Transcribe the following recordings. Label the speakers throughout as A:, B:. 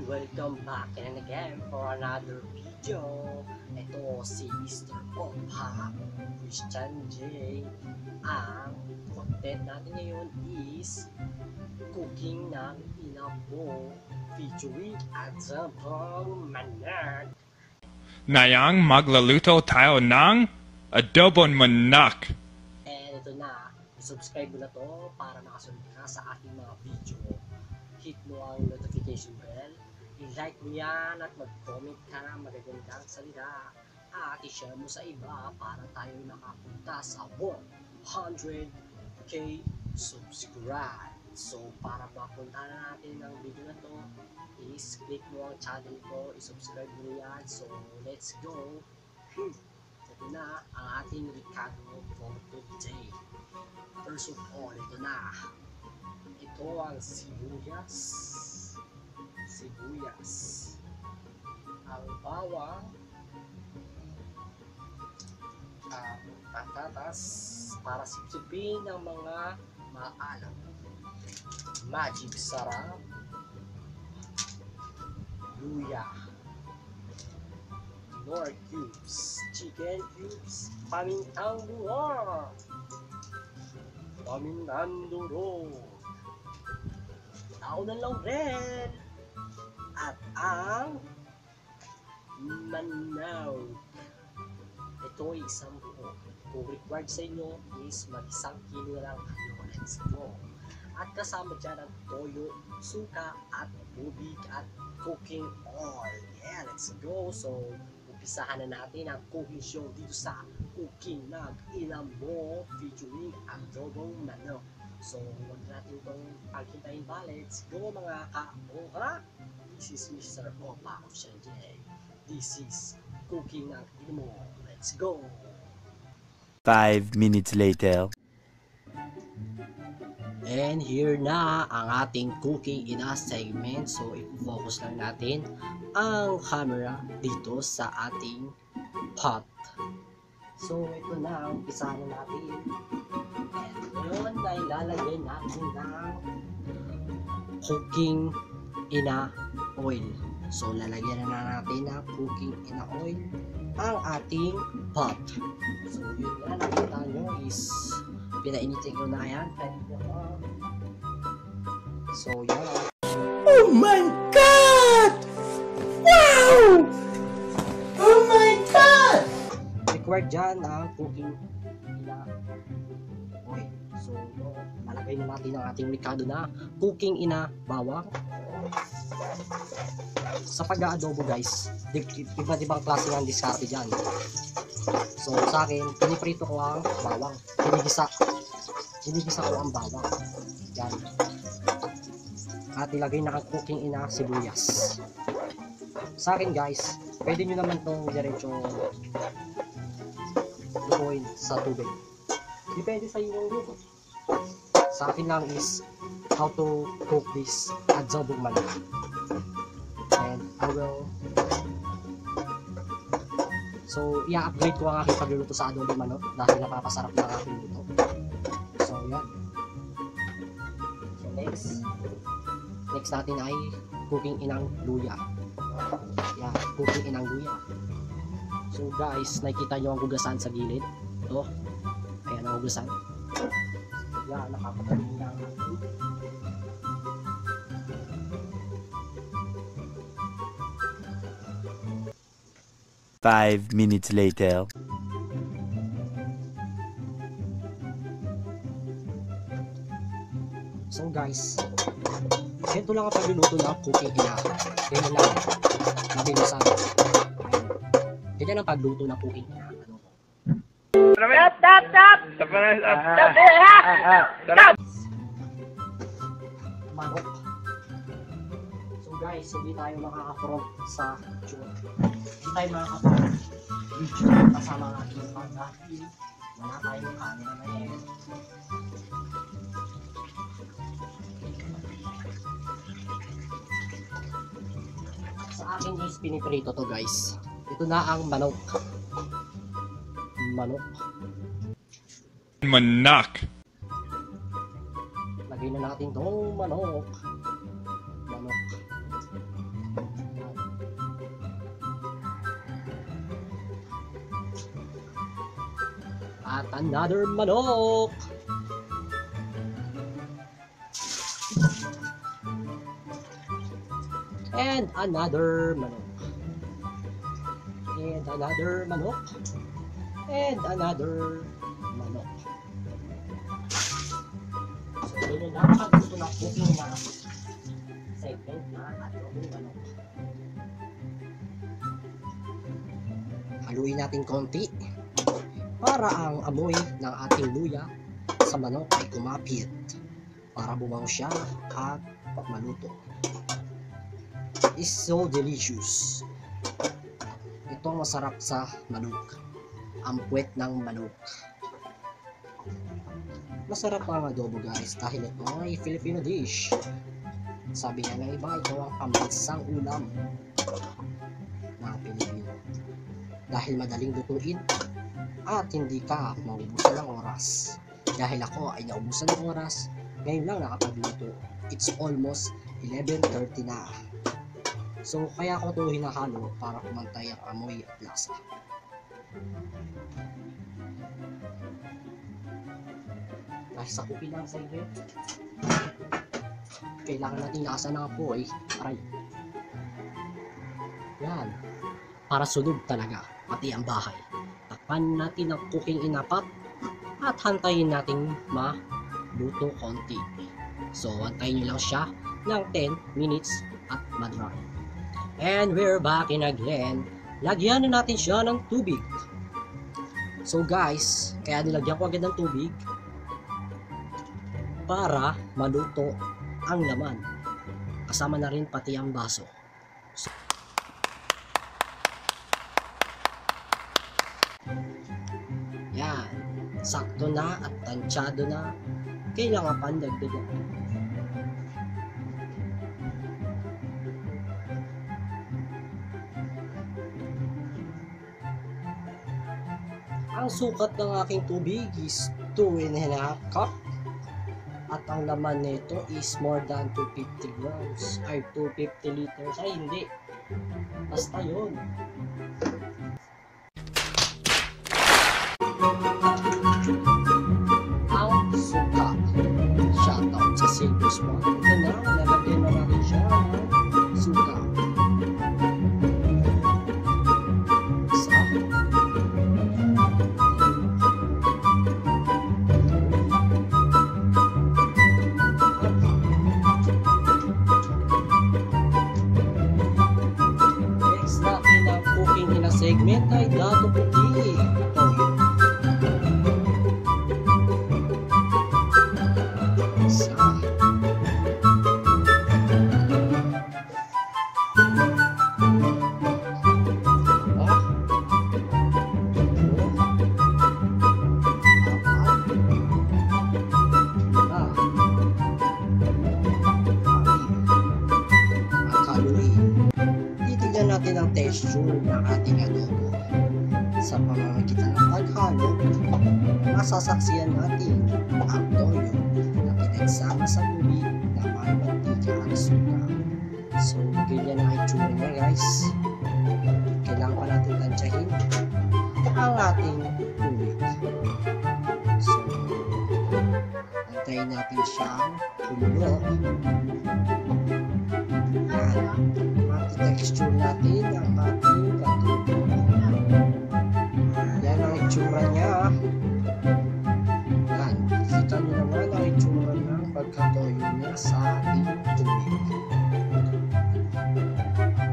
A: welcome back and again for another video. Ito si Mr. Opha Christian J. Ang content natin ngayon is cooking ng inabo featuring adobong manok.
B: Ngayong magluluto tayo ng adobong manok.
A: And ito na, subscribe mo na to para makasunod ka sa ating mga video. Hit mo ang notification bell, i-like mo yan at mag-comment ka ng magagandang salita at i-share mo sa iba para tayo makapunta sa 100k subscribe. So para mapunta na natin ang video na to is click mo ang channel ko, i-subscribe mo yan. So let's go. Ito na ang ating Ricardo for today. First of all, ito na. Ito ang sibuyas, ang bawang, ang patatas para sipsipin ng mga maalam, magic sarap, luya, nor cubes, chicken cubes, pamintang buwan, pamintang duro, tao ng laurel, at ang manok. Ito ay isang buo. Kung required sa inyo is mag-1 kilo lang. Let's go. At kasama dyan ang toyo, suka, at tubig, at cooking oil. Yeah, let's go. So, umpisahan na natin ang cooking show dito sa Cooking ng Inabo featuring adobong manok. So, huwag natin itong paghintayin pa. Let's go mga ka-oha! This is Mr. Opha Christian J. This is Cooking ng Inabo. Let's go!
C: 5 minutes later.
A: And here na ang ating cooking in a segment. So, i-focus lang natin ang camera dito sa ating pot. So, ito na, umpisahan na natin. And yun na ilalagay natin ng cooking in a oil. So, lalagyan na natin ng cooking in a oil ang ating pot. So, yun na, nakita nyo is pinainitin ko na yan. So, yun.
C: Oh my God! Wow! Oh my God!
A: Required dyan ang cooking na oil. So, lalagay na natin ang ating Ricardo na cooking ina bawang. Sa pag-aadobo guys, iba't ibang klase ng diskarte dyan. So, sa akin, piniprito ko ang bawang. Pinigisa ko ang bawang. Yan. At ilagay na ang cooking ina sibuyas. Sa akin guys, pwede nyo naman itong diretso lutuin sa tubig. Depende sa inyong luto. Sa akin lang is how to cook this adobong manok. And I will i-upgrade ko ang aking pagluluto sa adobong manok dahil napapasarap na ang aking luto. So yan. So next natin ay cooking inang luya. Yan, cooking inang luya. So guys, nakikita nyo ang hugasan sa gilid. Ito. Ayan ang hugasan. Yan, nakapagaling na.
C: Five minutes later.
A: So guys, ito lang ang pagluluto ng cooking ina. Ganyan lang. Mabilisan. Ganyan ang pagluto ng cooking ina. Manok. So guys, hindi tayo makaka-front sa YouTube. Hindi tayo makaka-front YouTube kasama ang ating pag dahil wala tayong camera na yan. Sa akin is piniprito to guys. Ito na ang manok. Manok. Lagay na natin tong manok. another manok. And another manok. And another manok. And another manok. So, yun yung napakagusto na cooking na segment na adobong manok. Haluin natin konti para ang amoy ng ating luya sa manok ay kumapit para bumango siya at maluto. It's so delicious. Ito ang masarap sa manok. Ang puwet ng manok. Masarap ang adobo guys dahil ito ay Filipino dish. Sabi nga ng iba, ito ang pambansang ulam ng Pilipino. Dahil madaling lutuin at hindi ka maubusan ng oras. Dahil ako ay naubusan ng oras, ngayon lang nakapagluto. It's almost 11:30 na. So kaya ko ito hinahalo para kumantay ang amoy at lasa. Dahil sa kupi lang sa iyo, kailangan natin nakasan ng apoy. Aray. Yan. Para sunog talaga, pati ang bahay. Takpan natin ang cooking inapat at hantayin natin maluto konti. So, hantayin nyo lang siya ng 10 minutes at madry. And we're back in again. Lagyan na natin siya ng tubig. So guys, kaya nilagyan ko agad ng tubig para maluto ang laman. Kasama na rin pati ang baso. So, yan. Sakto na at tansyado na. Kailangan pa dagdagan. Ang sukat ng aking tubig is 2.5 cup. At ang laman nito is more than 250 grams. Ay, 250 liters. Ay, hindi. Basta yun. Ang suka. Shoutout sa Silver Swan. Ito na, nalagyan na natin siya ng suka. Segment ay dato puti. Toyo. Isa. Titignan natin ang texture ng ating adobo. Sa pamamagitan ng paghalo, masasaksiyan natin ang toyo na pinagsama sa tubig na may mantika at suka. So, ganyan ang itsura niya guys. Kailangan pa natin tansyahin ang ating tubig. So, antayin natin siyang kumulo. Texture natin ang ating adobo. Yan ang itsura niya. Yan. Kita nyo naman ang itsura ng pagkatoyo niya sa ating tubig.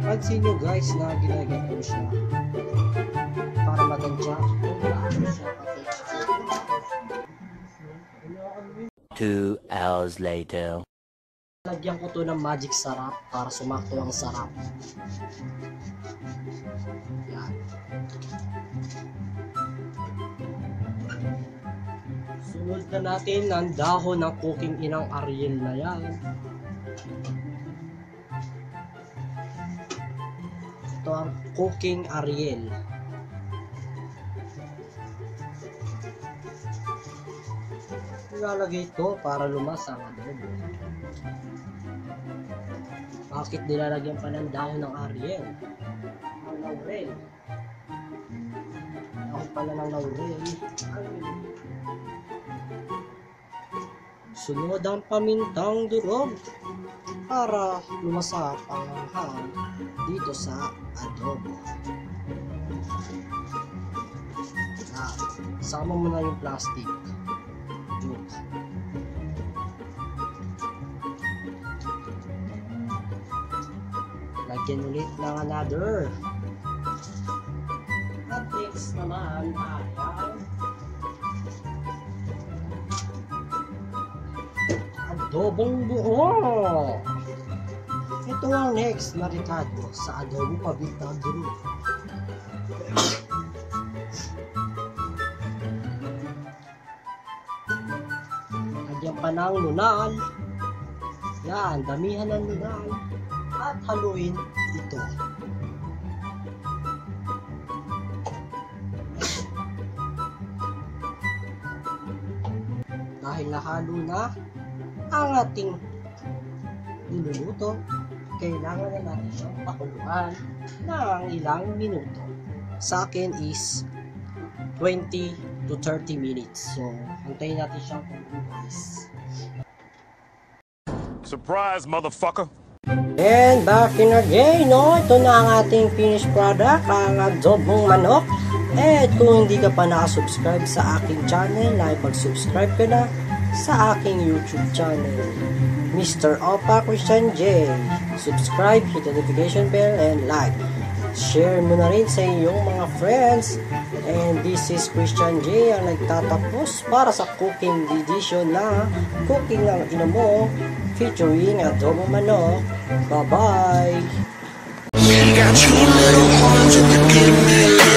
A: Pansin nyo guys na ginagay ko siya para matansya kung gaano siya kasi.
C: 2 hours later.
A: Lagyan ko to ng magic sarap para sumakto ang sarap. Yan. Sunod na natin ang dahon ng cooking inang Ariel na yan. Ito ang cooking Ariel. Nilalagay ito para lumasa ang adobo. Bakit nilalagyan pa ng dahon ng Ariel? Ang laurel. Dahon pala ng laurel. Sunod ang pamintang durog para lumasap ang anghang dito sa adobo. Sama mo na yung plastic. Joke. Lagyan ulit ng another. At next naman ay adobong buo. Ito ang next na rekado sa adobo pabintang durog. Lagyan pa ng lunal. Yan, damihan ng lunal. At haluin ito. Dahil nahalo na ang ating niluluto, kailangan na natin siyang pakuluan ng ilang minuto. Sa akin is 20 to 30 minutes. So, antayin natin siyang kumulo, guys.
D: Surprise, motherfucker!
A: And back in again, no? Ito na ang ating finished product, ang adobong manok. At kung hindi ka pa nakasubscribe sa aking channel, ay mag-subscribe ka na sa aking YouTube channel, Mr. Opa Christian J. Subscribe, hit the notification bell, and like. Share mo na rin sa iyong mga friends. And this is Christian J ang nagtatapos para sa cooking edition na Cooking ng Ina Mo featuring adobo manok. Bye-bye!
E: Got you little ones, you could give me